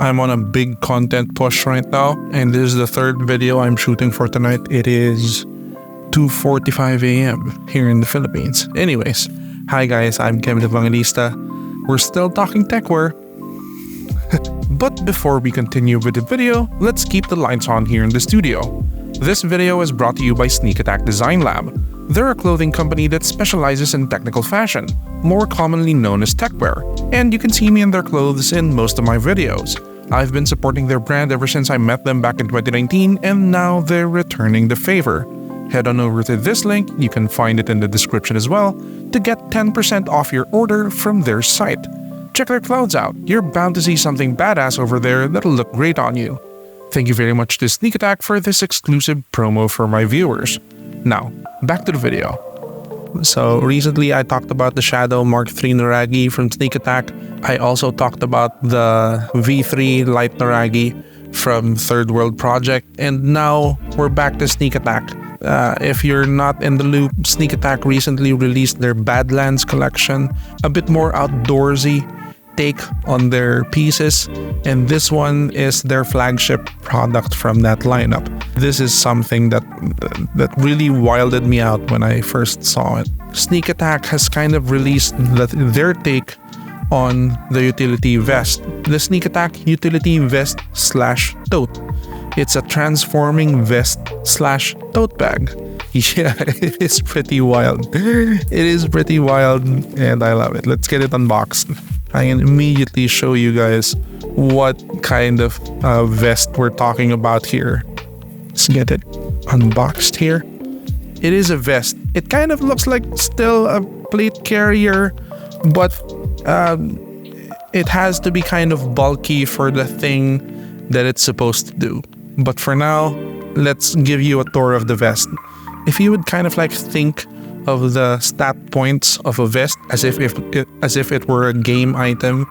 I'm on a big content push right now, and this is the third video I'm shooting for tonight. It is 2:45 a.m. here in the Philippines. Anyways, hi guys, I'm Kevin Evangelista. We're still talking techwear. But before we continue with the video, let's keep the lights on here in the studio. This video is brought to you by SNK ATK Design Lab. They're a clothing company that specializes in technical fashion, more commonly known as techwear, and you can see me in their clothes in most of my videos. I've been supporting their brand ever since I met them back in 2019, and now they're returning the favor. Head on over to this link, you can find it in the description as well, to get 10% off your order from their site. Check their clothes out, you're bound to see something badass over there that'll look great on you. Thank you very much to SNK ATK for this exclusive promo for my viewers. Now, back to the video. So recently I talked about the Shadow Mk.III Noragi from SNK ATK. I also talked about the V3 Light Noragi from Third World Project, and now we're back to SNK ATK. If you're not in the loop, SNK ATK recently released their Badlands collection, a bit more outdoorsy take on their pieces, and this one is their flagship product from that lineup. This is something that really wilded me out when I first saw it. SNK ATK has kind of released their take on the utility vest, the SNK ATK Utility Vest / Tote. It's a transforming vest / tote bag. Yeah, it is pretty wild. It is pretty wild, and I love it. Let's get it unboxed. I can immediately show you guys what kind of vest we're talking about here. Let's get it unboxed here. It is a vest. It kind of looks like still a plate carrier, but it has to be kind of bulky for the thing that it's supposed to do. But for now, let's give you a tour of the vest. If you would kind of like think of the stat points of a vest as if it were a game item,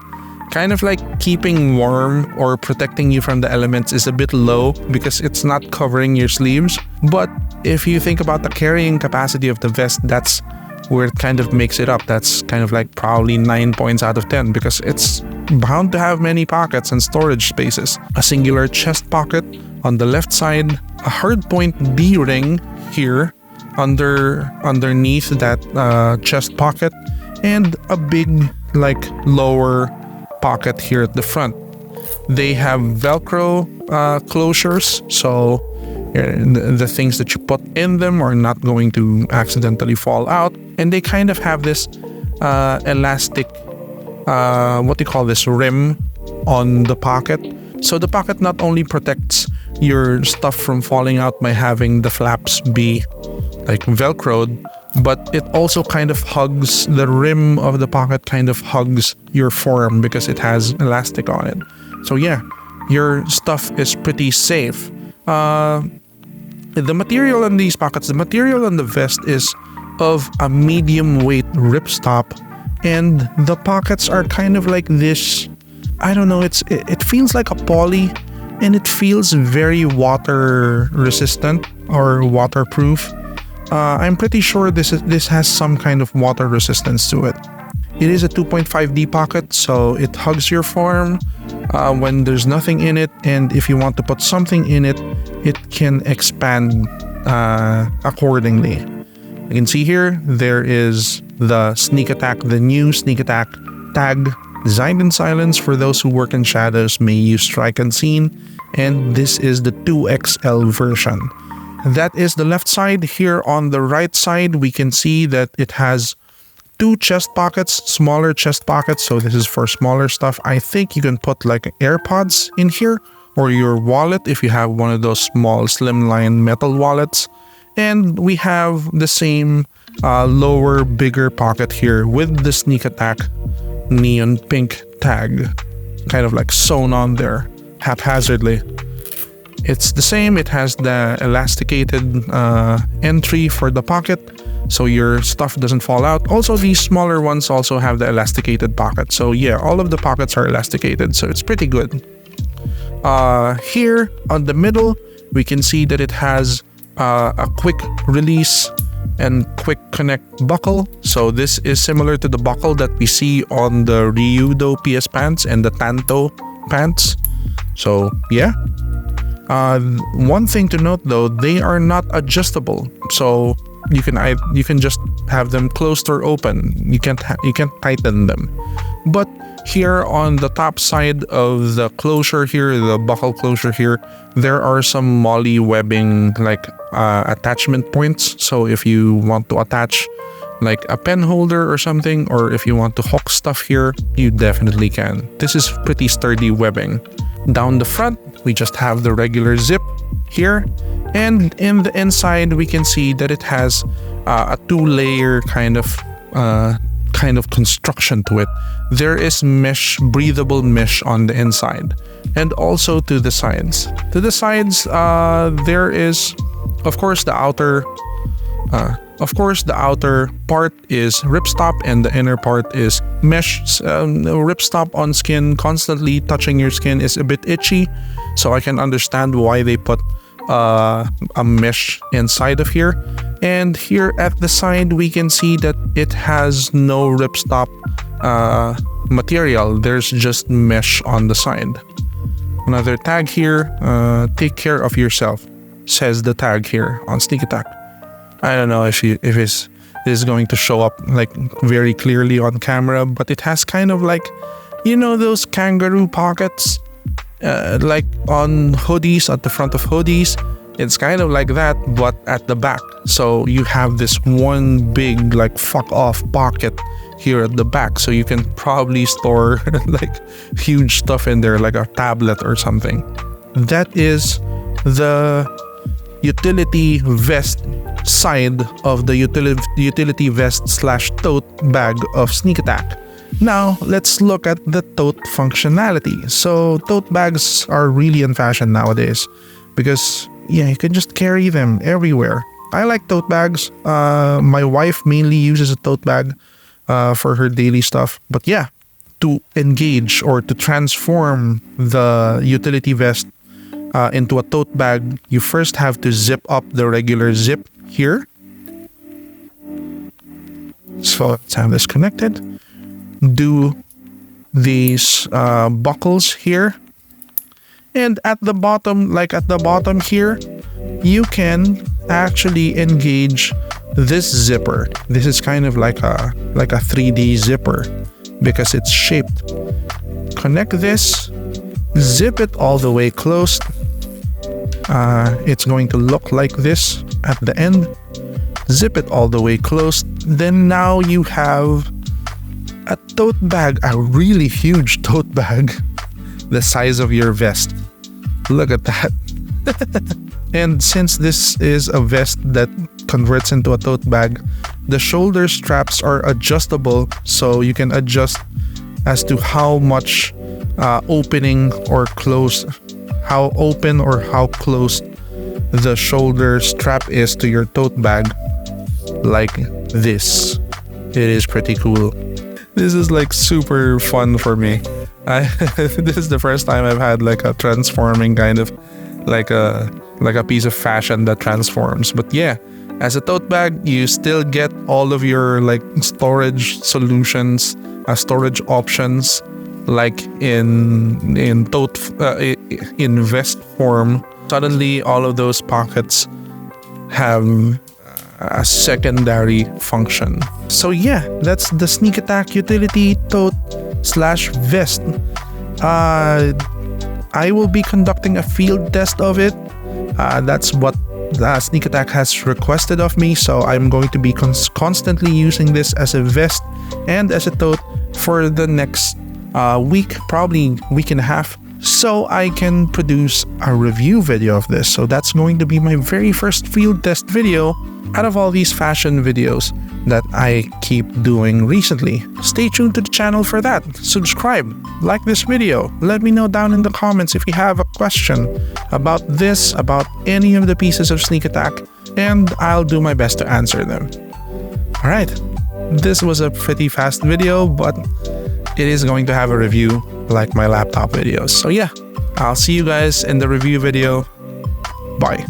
kind of like keeping warm or protecting you from the elements is a bit low because it's not covering your sleeves. But if you think about the carrying capacity of the vest, that's where it kind of makes it up. That's kind of like probably 9 points out of 10 because it's bound to have many pockets and storage spaces. A singular chest pocket on the left side, a hardpoint D-ring here underneath that chest pocket, and a big like lower pocket here at the front. They have Velcro closures, so the things that you put in them are not going to accidentally fall out, and they kind of have this elastic rim on the pocket. So the pocket not only protects your stuff from falling out by having the flaps be like velcroed, but it also kind of hugs the rim of the pocket, kind of hugs your form because it has elastic on it. So yeah, your stuff is pretty safe. The material on these pockets, the material on the vest is of a medium weight ripstop, and the pockets are kind of like this, I don't know, it feels like a poly, and it feels very water resistant or waterproof. I'm pretty sure this has some kind of water resistance to it. It is a 2.5D pocket, so it hugs your form when there's nothing in it, and if you want to put something in it, it can expand accordingly. You can see here, there is the SNK ATK, the new SNK ATK tag, designed in silence for those who work in shadows may use strike unseen, and this is the 2XL version. That is the left side. Here on the right side, we can see that it has two chest pockets, smaller chest pockets, so this is for smaller stuff. I think you can put like AirPods in here, or your wallet if you have one of those small slimline metal wallets. And we have the same lower, bigger pocket here with the SNK ATK neon pink tag, kind of like sewn on there haphazardly. It's the same. It has the elasticated entry for the pocket, so your stuff doesn't fall out. Also, these smaller ones also have the elasticated pocket. So yeah, all of the pockets are elasticated, so it's pretty good. Here on the middle, we can see that it has a quick release and quick connect buckle. So this is similar to the buckle that we see on the Ryudo PS pants and the Tanto pants. So yeah. One thing to note though, they are not adjustable. So you can just have them closed or open. You can't tighten them. But here on the top side of the closure here, the buckle closure here, there are some molly webbing like attachment points. So if you want to attach like a pen holder or something, or if you want to hook stuff here, you definitely can. This is pretty sturdy webbing. Down the front, we just have the regular zip here, and in the inside we can see that it has a two-layer kind of construction to it. There is mesh, breathable mesh on the inside, and also to the sides. To the sides, there is, of course, the outer. The outer part is ripstop and the inner part is mesh. Ripstop on skin, constantly touching your skin is a bit itchy, so I can understand why they put a mesh inside of here. And here at the side, we can see that it has no ripstop material. There's just mesh on the side. Another tag here, take care of yourself, says the tag here on Sneak Attack. I don't know if this is going to show up like very clearly on camera, but it has kind of like, you know, those kangaroo pockets like on hoodies, at the front of hoodies. It's kind of like that, but at the back. So you have this one big like fuck off pocket here at the back, so you can probably store like huge stuff in there, like a tablet or something. That is the utility vest side of the utility vest / tote bag of Sneak Attack. Now let's look at the tote functionality. So tote bags are really in fashion nowadays because yeah, you can just carry them everywhere. I like tote bags. My wife mainly uses a tote bag for her daily stuff. But yeah, to engage or to transform the utility vest into a tote bag, you first have to zip up the regular zip here. So let's have this connected. Do these buckles here. And at the bottom, like at the bottom here, you can actually engage this zipper. This is kind of like a 3D zipper because it's shaped. Connect this, zip it all the way closed. It's going to look like this at the end. Zip it all the way closed. Then now you have a tote bag, a really huge tote bag, the size of your vest. Look at that. And since this is a vest that converts into a tote bag, the shoulder straps are adjustable, so you can adjust as to how much opening or close, how open or how close the shoulder strap is to your tote bag, like this. It is pretty cool. This is like super fun for me. This is the first time I've had like a transforming kind of like a piece of fashion that transforms. But yeah, as a tote bag, you still get all of your like storage solutions, storage options, like in vest form. Suddenly, all of those pockets have a secondary function. So yeah, that's the Sneak Attack utility tote / vest. I will be conducting a field test of it. That's what Sneak Attack has requested of me, so I'm going to be constantly using this as a vest and as a tote for the next week, probably week and a half, so I can produce a review video of this. So that's going to be my very first field test video out of all these fashion videos that I keep doing recently. Stay tuned to the channel for that. Subscribe, like this video, let me know down in the comments if you have a question about this, about any of the pieces of Sneak Attack, and I'll do my best to answer them. Alright, this was a pretty fast video, but it is going to have a review like my laptop videos. So yeah, I'll see you guys in the review video. Bye.